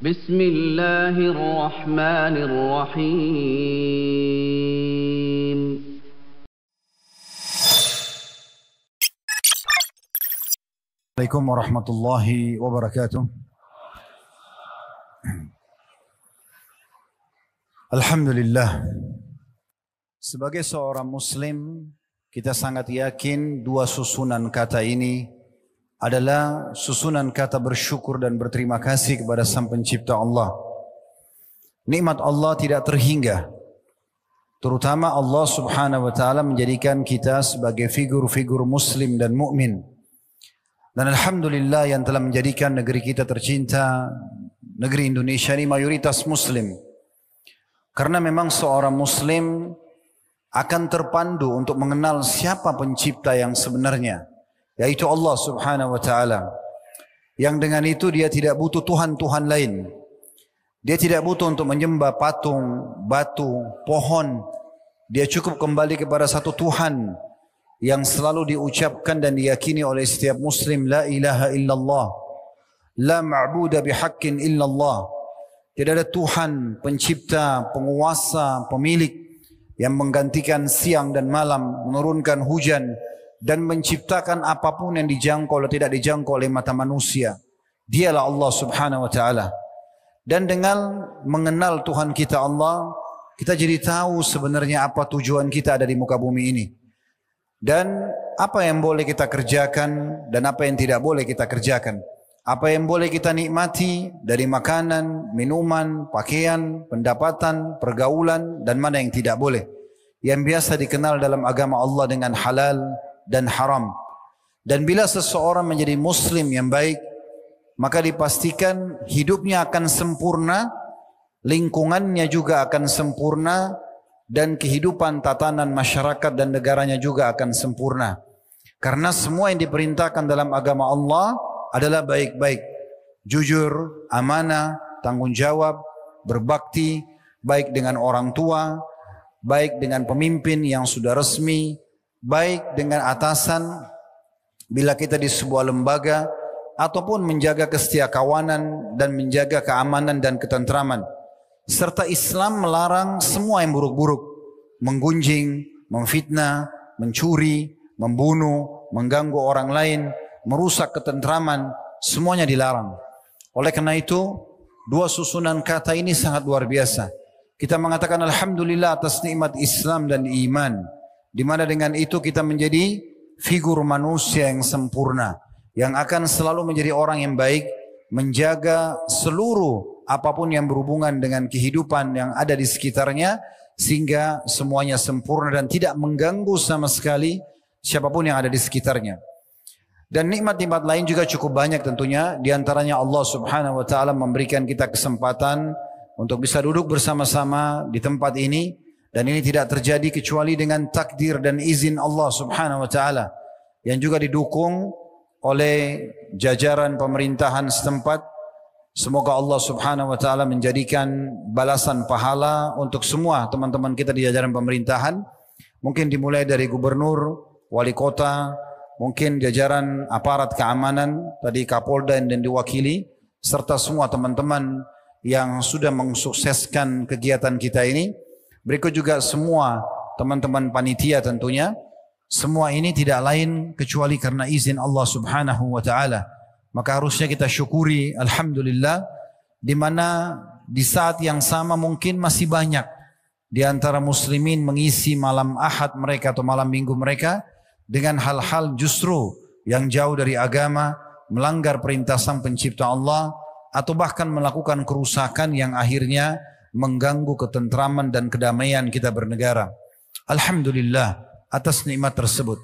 بسم الله الرحمن الرحيم. Assalamualaikum warahmatullahi wabarakatuh. Alhamdulillah. Sebagai seorang muslim, kita sangat yakin dua susunan kata ini adalah susunan kata bersyukur dan berterima kasih kepada Sang Pencipta Allah. Nikmat Allah tidak terhingga. Terutama Allah Subhanahu wa taala menjadikan kita sebagai figur-figur muslim dan mukmin. Dan alhamdulillah yang telah menjadikan negeri kita tercinta, negeri Indonesia ini mayoritas muslim. Karena memang seorang muslim akan terpandu untuk mengenal siapa pencipta yang sebenarnya, yaitu Allah Subhanahu wa taala. Yang dengan itu dia tidak butuh Tuhan-Tuhan lain. Dia tidak butuh untuk menyembah patung, batu, pohon. Dia cukup kembali kepada satu Tuhan yang selalu diucapkan dan diyakini oleh setiap muslim, la ilaha illallah, la ma'buda bihaqqin illallah. Tidak ada Tuhan, pencipta, penguasa, pemilik yang menggantikan siang dan malam, menurunkan hujan dan menciptakan apapun yang dijangkau atau tidak dijangkau oleh mata manusia. Dialah Allah Subhanahu wa taala. Dan dengan mengenal Tuhan kita Allah, kita jadi tahu sebenarnya apa tujuan kita ada di muka bumi ini. Dan apa yang boleh kita kerjakan dan apa yang tidak boleh kita kerjakan. Apa yang boleh kita nikmati dari makanan, minuman, pakaian, pendapatan, pergaulan, dan mana yang tidak boleh. Yang biasa dikenal dalam agama Allah dengan halal dan haram. Dan bila seseorang menjadi muslim yang baik, maka dipastikan hidupnya akan sempurna, lingkungannya juga akan sempurna, dan kehidupan tatanan masyarakat dan negaranya juga akan sempurna. Karena semua yang diperintahkan dalam agama Allah adalah baik-baik, jujur, amanah, tanggung jawab, berbakti, baik dengan orang tua, baik dengan pemimpin yang sudah resmi, baik dengan atasan bila kita di sebuah lembaga, ataupun menjaga kesetiakawanan dan menjaga keamanan dan ketentraman. Serta Islam melarang semua yang buruk-buruk, menggunjing, memfitnah, mencuri, membunuh, mengganggu orang lain, merusak ketentraman, semuanya dilarang. Oleh karena itu, dua susunan kata ini sangat luar biasa. Kita mengatakan alhamdulillah atas nikmat Islam dan iman, di mana dengan itu kita menjadi figur manusia yang sempurna, yang akan selalu menjadi orang yang baik, menjaga seluruh apapun yang berhubungan dengan kehidupan yang ada di sekitarnya, sehingga semuanya sempurna dan tidak mengganggu sama sekali siapapun yang ada di sekitarnya. Dan nikmat-nikmat lain juga cukup banyak tentunya. Di antaranya Allah Subhanahu wa taala memberikan kita kesempatan untuk bisa duduk bersama-sama di tempat ini, dan ini tidak terjadi kecuali dengan takdir dan izin Allah Subhanahu wa taala yang juga didukung oleh jajaran pemerintahan setempat. Semoga Allah Subhanahu wa taala menjadikan balasan pahala untuk semua teman-teman kita di jajaran pemerintahan. Mungkin dimulai dari gubernur, wali kota, mungkin jajaran aparat keamanan, tadi Kapolda dan diwakili, serta semua teman-teman yang sudah mensukseskan kegiatan kita ini. Berikut juga semua teman-teman panitia tentunya. Semua ini tidak lain kecuali karena izin Allah Subhanahu wa taala. Maka harusnya kita syukuri alhamdulillah, di mana di saat yang sama mungkin masih banyak di antara muslimin mengisi malam Ahad mereka atau malam Minggu mereka dengan hal-hal justru yang jauh dari agama, melanggar perintah Sang Pencipta Allah, atau bahkan melakukan kerusakan yang akhirnya mengganggu ketentraman dan kedamaian kita bernegara. Alhamdulillah atas nikmat tersebut.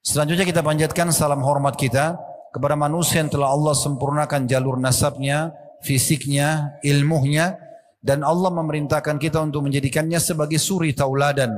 Selanjutnya kita panjatkan salam hormat kita kepada manusia yang telah Allah sempurnakan jalur nasabnya, fisiknya, ilmunya, dan Allah memerintahkan kita untuk menjadikannya sebagai suri tauladan.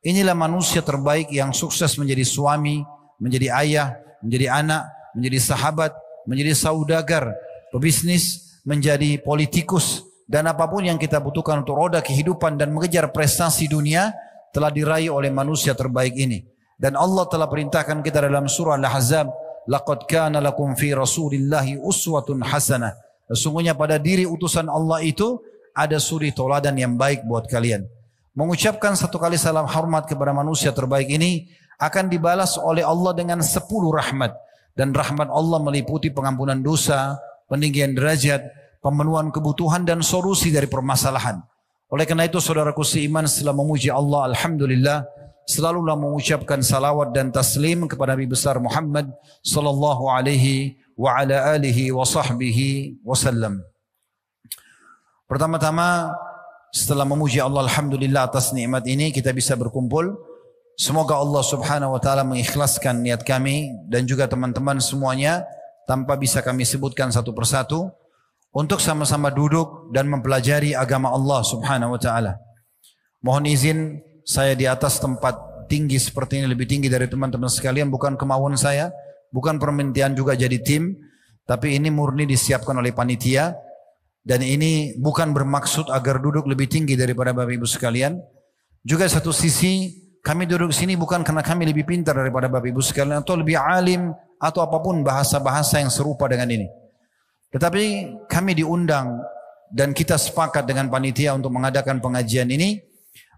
Inilah manusia terbaik yang sukses menjadi suami, menjadi ayah, menjadi anak, menjadi sahabat, menjadi saudagar, pebisnis, menjadi politikus, dan apapun yang kita butuhkan untuk roda kehidupan dan mengejar prestasi dunia telah diraih oleh manusia terbaik ini. Dan Allah telah perintahkan kita dalam surah Al-Ahzab, laqad kana lakum fi rasulillahi uswatun hasanah. Sesungguhnya pada diri utusan Allah itu ada suri tauladan yang baik buat kalian. Mengucapkan satu kali salam hormat kepada manusia terbaik ini akan dibalas oleh Allah dengan 10 rahmat. Dan rahmat Allah meliputi pengampunan dosa, peninggian derajat, pemenuhan kebutuhan dan solusi dari permasalahan. Oleh karena itu saudaraku seiman, setelah memuji Allah, alhamdulillah, selalulah mengucapkan salawat dan taslim kepada Nabi besar Muhammad sallallahu alaihi wa ala alihi wa sahbihi wasallam. Pertama-tama, setelah memuji Allah alhamdulillah atas nikmat ini kita bisa berkumpul. Semoga Allah subhanahu wa ta'ala mengikhlaskan niat kami dan juga teman-teman semuanya tanpa bisa kami sebutkan satu persatu untuk sama-sama duduk dan mempelajari agama Allah subhanahu wa ta'ala. Mohon izin saya di atas tempat tinggi seperti ini, lebih tinggi dari teman-teman sekalian, bukan kemauan saya, bukan permintaan juga jadi tim, tapi ini murni disiapkan oleh panitia dan ini bukan bermaksud agar duduk lebih tinggi daripada Bapak Ibu sekalian. Juga satu sisi kami duduk sini bukan karena kami lebih pintar daripada Bapak Ibu sekalian atau lebih alim atau apapun bahasa-bahasa yang serupa dengan ini. Tetapi kami diundang dan kita sepakat dengan panitia untuk mengadakan pengajian ini,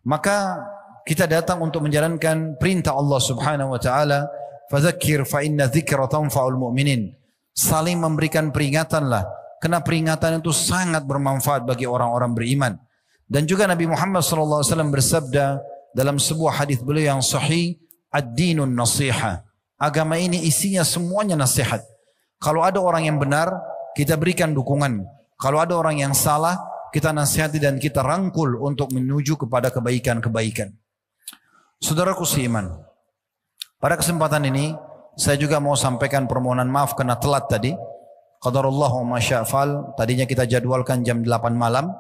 maka kita datang untuk menjalankan perintah Allah subhanahu wa ta'ala, fadzakir fa inna dzikra tanfa'ul mu'minin. Saling memberikan peringatanlah, karena peringatan itu sangat bermanfaat bagi orang-orang beriman. Dan juga Nabi Muhammad SAW bersabda dalam sebuah hadis beliau yang sahih, ad-dinun nasiha. Agama ini isinya semuanya nasihat. Kalau ada orang yang benar, kita berikan dukungan. Kalau ada orang yang salah, kita nasihati dan kita rangkul untuk menuju kepada kebaikan-kebaikan. Saudaraku seiman, pada kesempatan ini saya juga mau sampaikan permohonan maaf karena telat tadi. Qadarullah wa masya'fal, tadinya kita jadwalkan jam 8 malam,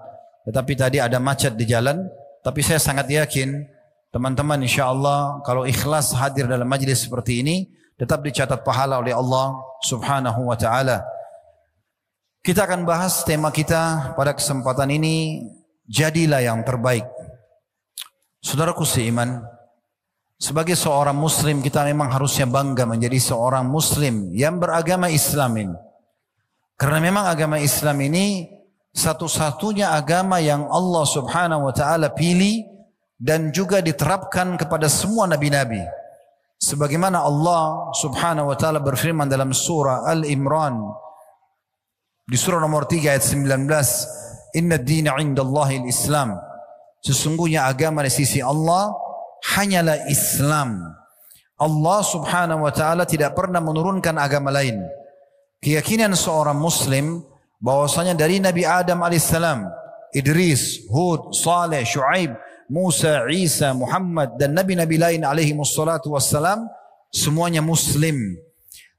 tetapi tadi ada macet di jalan. Tapi saya sangat yakin teman-teman insyaAllah kalau ikhlas hadir dalam majlis seperti ini tetap dicatat pahala oleh Allah subhanahu wa ta'ala. Kita akan bahas tema kita pada kesempatan ini, jadilah yang terbaik. Saudaraku seiman, sebagai seorang muslim kita memang harusnya bangga menjadi seorang muslim yang beragama Islam ini. Karena memang agama Islam ini satu-satunya agama yang Allah subhanahu wa ta'ala pilih dan juga diterapkan kepada semua nabi-nabi. Sebagaimana Allah subhanahu wa ta'ala berfirman dalam surah Al-Imran, di surah nomor 3 ayat 19, Inna ad-dina indallahi al-Islam. Sesungguhnya agama di sisi Allah hanyalah Islam. Allah subhanahu wa ta'ala tidak pernah menurunkan agama lain. Keyakinan seorang muslim bahwasanya dari Nabi Adam alaihissalam, Idris, Hud, Saleh, Shu'aib, Musa, Isa, Muhammad dan nabi-nabi lain alaihi wassalatu wassalam semuanya muslim.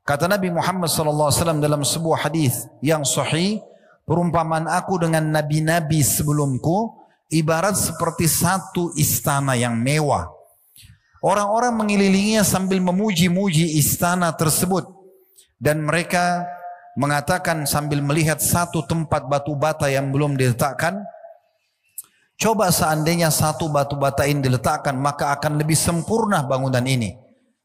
Kata Nabi Muhammad sallallahu alaihi wasallam dalam sebuah hadis yang sahih, perumpamaan aku dengan nabi-nabi sebelumku ibarat seperti satu istana yang mewah. Orang-orang mengelilinginya sambil memuji-muji istana tersebut dan mereka mengatakan sambil melihat satu tempat batu bata yang belum diletakkan, coba seandainya satu batu bata ini diletakkan maka akan lebih sempurna bangunan ini.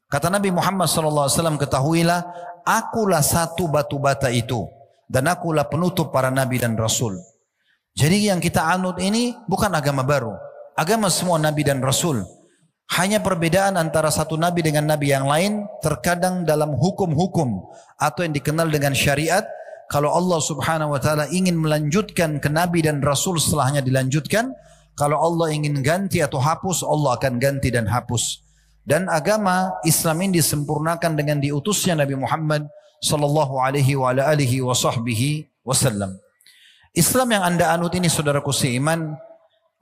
Kata Nabi Muhammad SAW, ketahuilah akulah satu batu bata itu dan akulah penutup para nabi dan rasul. Jadi yang kita anut ini bukan agama baru, agama semua nabi dan rasul. Hanya perbedaan antara satu nabi dengan nabi yang lain terkadang dalam hukum-hukum atau yang dikenal dengan syariat. Kalau Allah subhanahu wa ta'ala ingin melanjutkan ke nabi dan rasul setelahnya dilanjutkan. Kalau Allah ingin ganti atau hapus, Allah akan ganti dan hapus. Dan agama Islam ini disempurnakan dengan diutusnya Nabi Muhammad sallallahu alaihi wa alihi wa sahbihi wasallam. Islam yang anda anut ini saudaraku seiman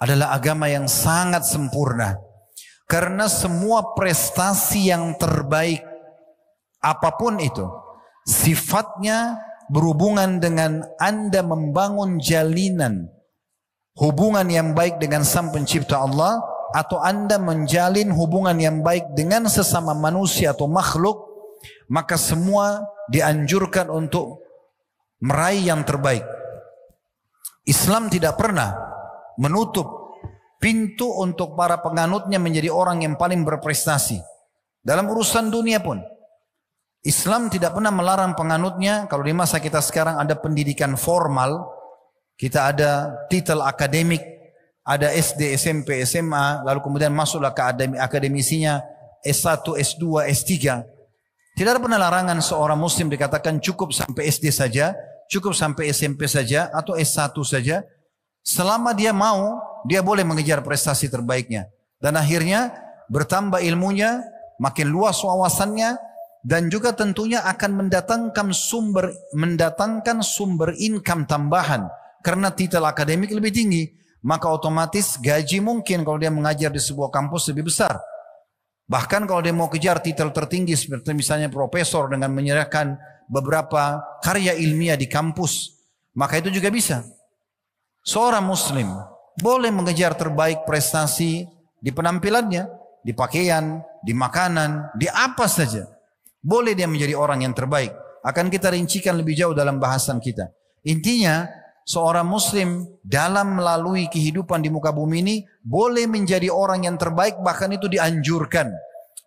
adalah agama yang sangat sempurna. Karena semua prestasi yang terbaik apapun itu sifatnya berhubungan dengan anda membangun jalinan hubungan yang baik dengan Sang Pencipta Allah atau anda menjalin hubungan yang baik dengan sesama manusia atau makhluk, maka semua dianjurkan untuk meraih yang terbaik. Islam tidak pernah menutup pintu untuk para penganutnya menjadi orang yang paling berprestasi dalam urusan dunia pun. Islam tidak pernah melarang penganutnya. Kalau di masa kita sekarang ada pendidikan formal, kita ada titel akademik, ada SD, SMP, SMA, lalu kemudian masuklah ke akademisinya S1, S2, S3. Tidak ada pernah larangan seorang muslim dikatakan cukup sampai SD saja, cukup sampai SMP saja, atau S1 saja. Selama dia mau, dia boleh mengejar prestasi terbaiknya. Dan akhirnya bertambah ilmunya, makin luas wawasannya, dan juga tentunya akan mendatangkan sumber income tambahan. Karena titel akademik lebih tinggi, maka otomatis gaji mungkin kalau dia mengajar di sebuah kampus lebih besar. Bahkan kalau dia mau kejar titel tertinggi seperti misalnya profesor dengan menyerahkan beberapa karya ilmiah di kampus, maka itu juga bisa. Seorang muslim boleh mengejar terbaik prestasi di penampilannya, di pakaian, di makanan, di apa saja. Boleh dia menjadi orang yang terbaik. Akan kita rincikan lebih jauh dalam bahasan kita. Intinya, seorang muslim dalam melalui kehidupan di muka bumi ini boleh menjadi orang yang terbaik, bahkan itu dianjurkan.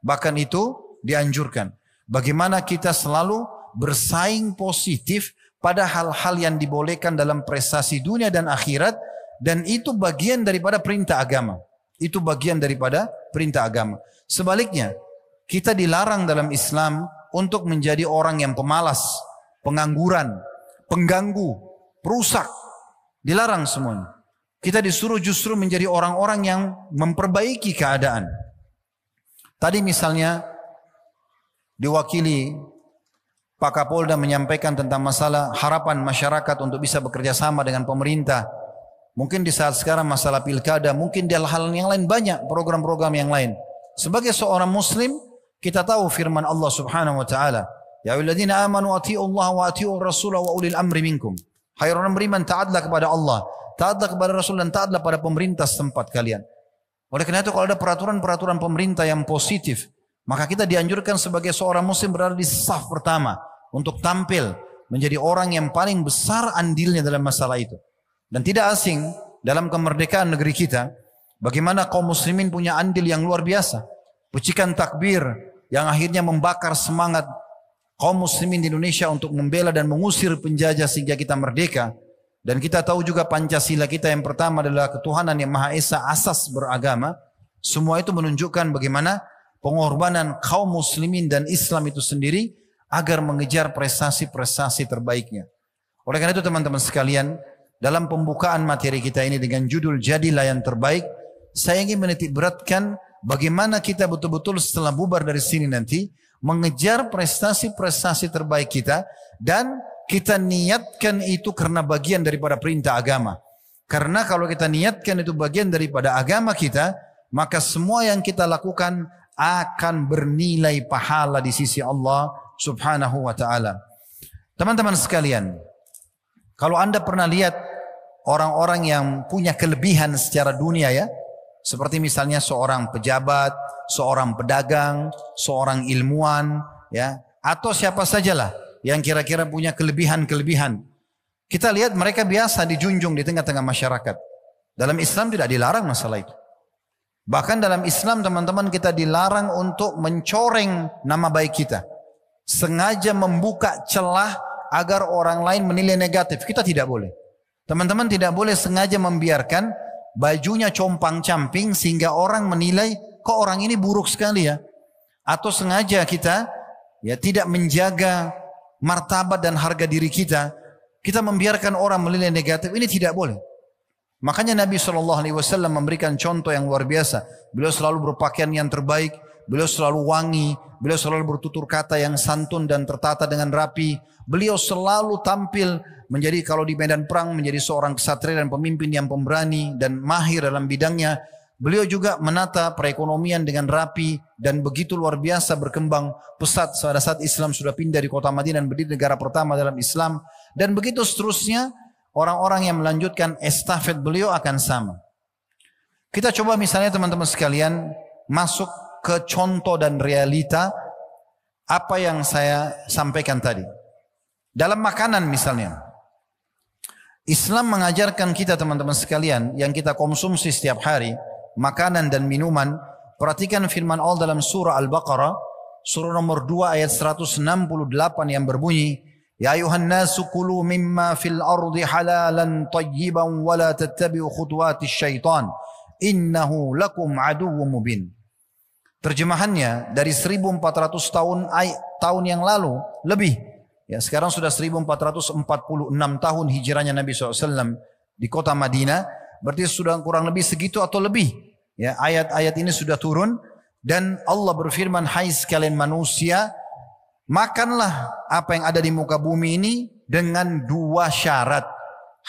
Bahkan itu dianjurkan. Bagaimana kita selalu bersaing positif pada hal-hal yang dibolehkan dalam prestasi dunia dan akhirat, dan itu bagian daripada perintah agama. Itu bagian daripada perintah agama. Sebaliknya, kita dilarang dalam Islam untuk menjadi orang yang pemalas, pengangguran, pengganggu, perusak. Dilarang semuanya. Kita disuruh justru menjadi orang-orang yang memperbaiki keadaan. Tadi misalnya diwakili Pak Kapolda menyampaikan tentang masalah harapan masyarakat untuk bisa bekerja sama dengan pemerintah. Mungkin di saat sekarang masalah pilkada, mungkin di hal-hal yang lain banyak, program-program yang lain. Sebagai seorang muslim, kita tahu firman Allah Subhanahu wa taala, ya ayyuhalladzina amanu atti'ullaha wa atti'ur rasul wa ulil amri minkum. Hai orang beriman, taatlah kepada Allah, taatlah kepada Rasul, dan taatlah pada pemerintah setempat kalian. Oleh karena itu kalau ada peraturan-peraturan pemerintah yang positif, maka kita dianjurkan sebagai seorang muslim berada di saf pertama untuk tampil menjadi orang yang paling besar andilnya dalam masalah itu. Dan tidak asing dalam kemerdekaan negeri kita, bagaimana kaum muslimin punya andil yang luar biasa. Pucikan takbir yang akhirnya membakar semangat kaum muslimin di Indonesia untuk membela dan mengusir penjajah sehingga kita merdeka. Dan kita tahu juga Pancasila kita yang pertama adalah ketuhanan yang Maha Esa, asas beragama. Semua itu menunjukkan bagaimana pengorbanan kaum muslimin dan Islam itu sendiri agar mengejar prestasi-prestasi terbaiknya. Oleh karena itu teman-teman sekalian, dalam pembukaan materi kita ini dengan judul Jadilah yang Terbaik, saya ingin menitik beratkan bagaimana kita betul-betul setelah bubar dari sini nanti mengejar prestasi-prestasi terbaik kita, dan kita niatkan itu karena bagian daripada perintah agama. Karena kalau kita niatkan itu bagian daripada agama kita, maka semua yang kita lakukan akan bernilai pahala di sisi Allah Subhanahu wa taala. Teman-teman sekalian, kalau Anda pernah lihat orang-orang yang punya kelebihan secara dunia ya, seperti misalnya seorang pejabat, seorang pedagang, seorang ilmuwan, ya, atau siapa sajalah yang kira-kira punya kelebihan-kelebihan. Kita lihat mereka biasa dijunjung di tengah-tengah masyarakat. Dalam Islam tidak dilarang masalah itu. Bahkan dalam Islam teman-teman kita dilarang untuk mencoreng nama baik kita. Sengaja membuka celah agar orang lain menilai negatif. Kita tidak boleh. Teman-teman tidak boleh sengaja membiarkan bajunya compang-camping sehingga orang menilai kok orang ini buruk sekali ya. Atau sengaja kita ya tidak menjaga martabat dan harga diri kita. Kita membiarkan orang menilai negatif, ini tidak boleh. Makanya Nabi SAW memberikan contoh yang luar biasa. Beliau selalu berpakaian yang terbaik, beliau selalu wangi, beliau selalu bertutur kata yang santun dan tertata dengan rapi. Beliau selalu tampil menjadi, kalau di medan perang, menjadi seorang ksatria dan pemimpin yang pemberani dan mahir dalam bidangnya. Beliau juga menata perekonomian dengan rapi dan begitu luar biasa berkembang pesat pada saat Islam sudah pindah di kota Madinah dan berdiri negara pertama dalam Islam. Dan begitu seterusnya, orang-orang yang melanjutkan estafet beliau akan sama. Kita coba misalnya teman-teman sekalian masuk ke contoh dan realita apa yang saya sampaikan tadi. Dalam makanan misalnya, Islam mengajarkan kita teman-teman sekalian yang kita konsumsi setiap hari, makanan dan minuman. Perhatikan firman Allah dalam surah Al-Baqarah, surah nomor 2 ayat 168 yang berbunyi, Ya ayuhan nasu kulu mimma fil ardi halalan tayyiban wa la tattabi'u khutuwatis syaitan innahu lakum aduwwum mubin. Terjemahannya dari 1400 tahun yang lalu lebih. Ya, sekarang sudah 1446 tahun hijrahnya Nabi SAW di kota Madinah. Berarti sudah kurang lebih segitu atau lebih. Ya, ayat-ayat ini sudah turun dan Allah berfirman, hai sekalian manusia, makanlah apa yang ada di muka bumi ini dengan dua syarat.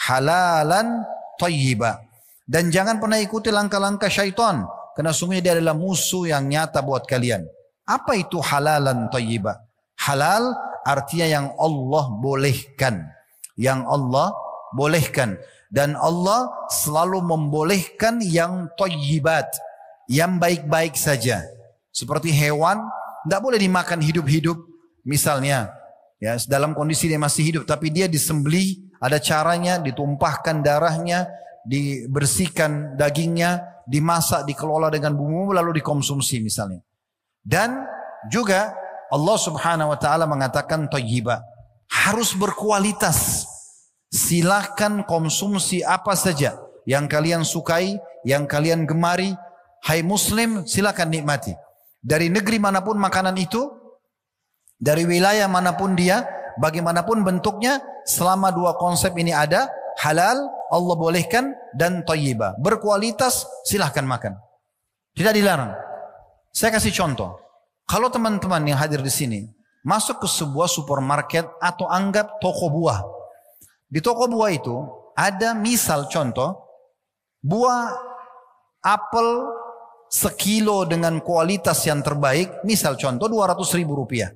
Halalan thayyiba. Dan jangan pernah ikuti langkah-langkah syaitan. Karena sungguhnya dia adalah musuh yang nyata buat kalian. Apa itu halalan thayyiba? Halal artinya yang Allah bolehkan. Yang Allah bolehkan. Dan Allah selalu membolehkan yang thayyibat. Yang baik-baik saja. Seperti hewan, tidak boleh dimakan hidup-hidup. Misalnya, ya dalam kondisi dia masih hidup, tapi dia disembelih, ada caranya, ditumpahkan darahnya, dibersihkan dagingnya, dimasak, dikelola dengan bumbu, lalu dikonsumsi misalnya. Dan juga Allah Subhanahu Wa Taala mengatakan thayyiba, harus berkualitas. Silahkan konsumsi apa saja yang kalian sukai, yang kalian gemari. Hai Muslim, silakan nikmati. Dari negeri manapun makanan itu, dari wilayah manapun dia, bagaimanapun bentuknya, selama dua konsep ini ada, halal, Allah bolehkan, dan thayyibah. Berkualitas, silahkan makan. Tidak dilarang. Saya kasih contoh. Kalau teman-teman yang hadir di sini, masuk ke sebuah supermarket atau anggap toko buah. Di toko buah itu, ada misal contoh, buah apel sekilo dengan kualitas yang terbaik, misal contoh 200.000 rupiah.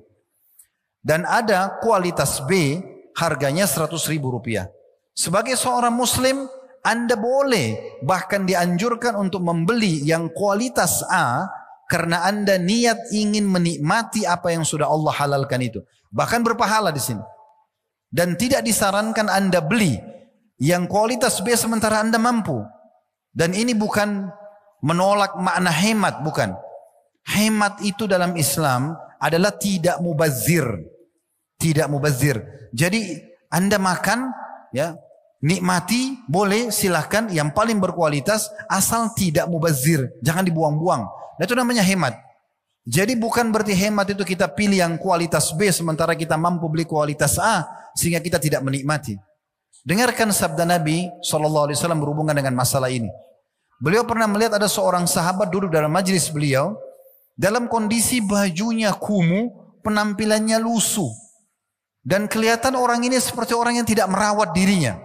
Dan ada kualitas B, harganya 100.000 rupiah. Sebagai seorang Muslim, Anda boleh bahkan dianjurkan untuk membeli yang kualitas A karena Anda niat ingin menikmati apa yang sudah Allah halalkan itu. Bahkan berpahala di sini. Dan tidak disarankan Anda beli yang kualitas B sementara Anda mampu. Dan ini bukan menolak makna hemat, bukan. Hemat itu dalam Islam adalah tidak mubazir. Tidak mubazir. Jadi Anda makan, ya, nikmati, boleh, silahkan, yang paling berkualitas, asal tidak mubazir, jangan dibuang-buang. Nah, itu namanya hemat. Jadi bukan berarti hemat itu kita pilih yang kualitas B sementara kita mampu beli kualitas A sehingga kita tidak menikmati. Dengarkan sabda Nabi SAW berhubungan dengan masalah ini. Beliau pernah melihat ada seorang sahabat duduk dalam majlis beliau dalam kondisi bajunya kumuh, penampilannya lusuh. Dan kelihatan orang ini seperti orang yang tidak merawat dirinya.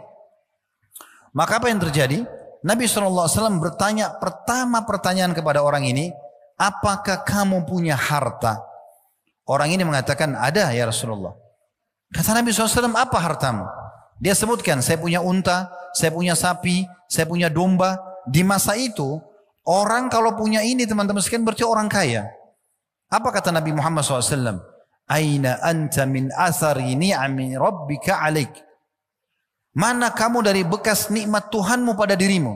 Maka apa yang terjadi? Nabi SAW bertanya pertama pertanyaan kepada orang ini, apakah kamu punya harta? Orang ini mengatakan, ada ya Rasulullah. Kata Nabi SAW, apa hartamu? Dia sebutkan, saya punya unta, saya punya sapi, saya punya domba. Di masa itu, orang kalau punya ini teman-teman sekalian berarti orang kaya. Apa kata Nabi Muhammad SAW? Aina anta min athari ni'ami rabbika alaik. Mana kamu dari bekas nikmat Tuhanmu pada dirimu?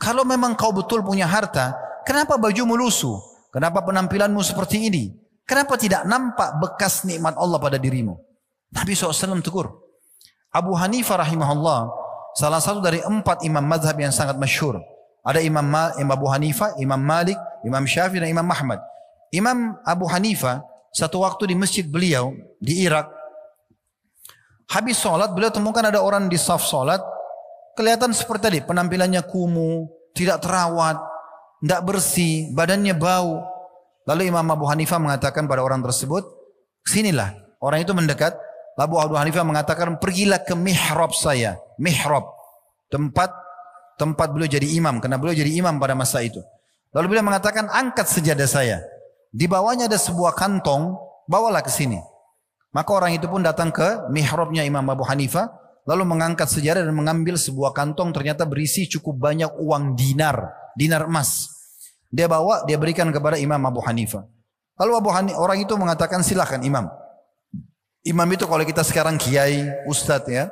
Kalau memang kau betul punya harta, kenapa bajumu lusuh? Kenapa penampilanmu seperti ini? Kenapa tidak nampak bekas nikmat Allah pada dirimu? Nabi SAW tegur. Abu Hanifah rahimahullah, salah satu dari 4 imam mazhab yang sangat masyhur. Ada Imam Abu Hanifah, Imam Malik, Imam Syafi'i dan Imam Ahmad. Imam Abu Hanifah satu waktu di masjid beliau di Irak, habis sholat beliau temukan ada orang di saf sholat, kelihatan seperti tadi, penampilannya kumuh, tidak terawat, tidak bersih, badannya bau. Lalu Imam Abu Hanifah mengatakan pada orang tersebut, sinilah. Orang itu mendekat. Lalu Abu Hanifah mengatakan, pergilah ke mihrab saya. Mihrab, tempat beliau jadi imam, karena beliau jadi imam pada masa itu. Lalu beliau mengatakan, angkat sejadah saya. Di bawahnya ada sebuah kantong, bawalah ke sini. Maka orang itu pun datang ke mihrabnya Imam Abu Hanifah, lalu mengangkat sejadah dan mengambil sebuah kantong, ternyata berisi cukup banyak uang dinar emas. Dia bawa, dia berikan kepada Imam Abu Hanifah. Lalu orang itu mengatakan, silakan imam. Imam itu kalau kita sekarang kiai, ustadz ya.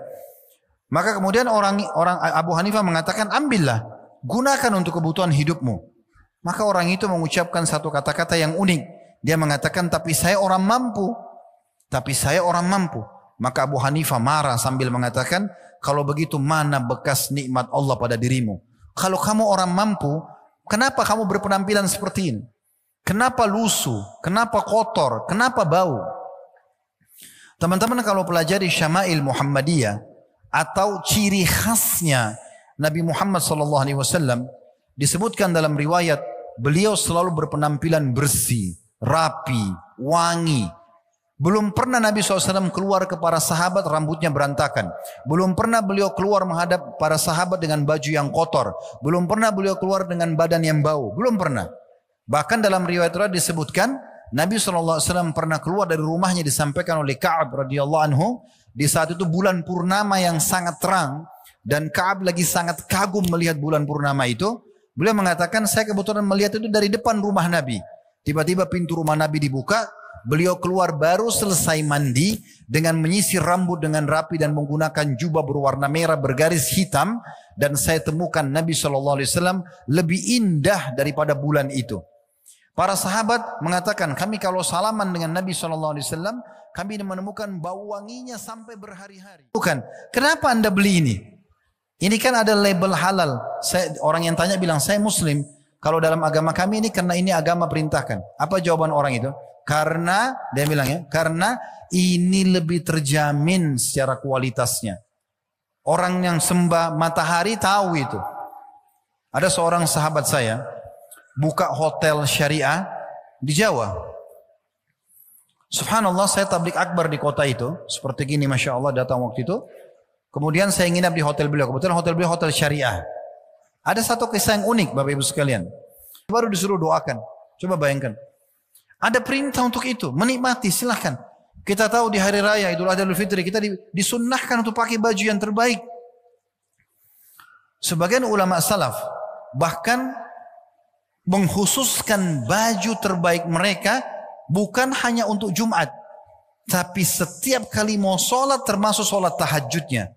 Maka kemudian orang Abu Hanifah mengatakan, ambillah, gunakan untuk kebutuhan hidupmu. Maka orang itu mengucapkan satu kata-kata yang unik. Dia mengatakan, tapi saya orang mampu. Tapi saya orang mampu. Maka Abu Hanifah marah sambil mengatakan, kalau begitu mana bekas nikmat Allah pada dirimu? Kalau kamu orang mampu, kenapa kamu berpenampilan seperti ini? Kenapa lusuh? Kenapa kotor? Kenapa bau? Teman-teman kalau pelajari Syama'il Muhammadiyah atau ciri khasnya Nabi Muhammad SAW, disebutkan dalam riwayat, beliau selalu berpenampilan bersih, rapi, wangi. Belum pernah Nabi SAW keluar ke para sahabat rambutnya berantakan. Belum pernah beliau keluar menghadap para sahabat dengan baju yang kotor. Belum pernah beliau keluar dengan badan yang bau. Belum pernah. Bahkan dalam riwayat disebutkan, Nabi SAW pernah keluar dari rumahnya, disampaikan oleh Ka'ab radhiyallahu anhu. Di saat itu bulan purnama yang sangat terang. Dan Ka'ab lagi sangat kagum melihat bulan purnama itu. Beliau mengatakan, saya kebetulan melihat itu dari depan rumah Nabi. Tiba-tiba pintu rumah Nabi dibuka. Beliau keluar baru selesai mandi. Dengan menyisir rambut dengan rapi dan menggunakan jubah berwarna merah bergaris hitam. Dan saya temukan Nabi SAW lebih indah daripada bulan itu. Para sahabat mengatakan, kami kalau salaman dengan Nabi SAW, kami menemukan bau wanginya sampai berhari-hari. Bukan, kenapa anda beli ini? Ini kan ada label halal. Orang yang tanya bilang, saya muslim. Kalau dalam agama kami ini, karena ini agama perintahkan. Apa jawaban orang itu? Karena, dia bilang ya, karena ini lebih terjamin secara kualitasnya. Orang yang sembah matahari tahu itu. Ada seorang sahabat saya, buka hotel syariah di Jawa. Subhanallah, saya tablik akbar di kota itu. Seperti gini, Masya Allah datang waktu itu. Kemudian saya nginap di hotel beliau. Kebetulan hotel beliau hotel syariah. Ada satu kisah yang unik Bapak Ibu sekalian. Baru disuruh doakan. Coba bayangkan. Ada perintah untuk itu. Menikmati, silahkan. Kita tahu di hari raya Idul Adha Idul Fitri kita disunnahkan untuk pakai baju yang terbaik. Sebagian ulama salaf bahkan mengkhususkan baju terbaik mereka bukan hanya untuk Jumat, tapi setiap kali mau sholat termasuk sholat tahajudnya.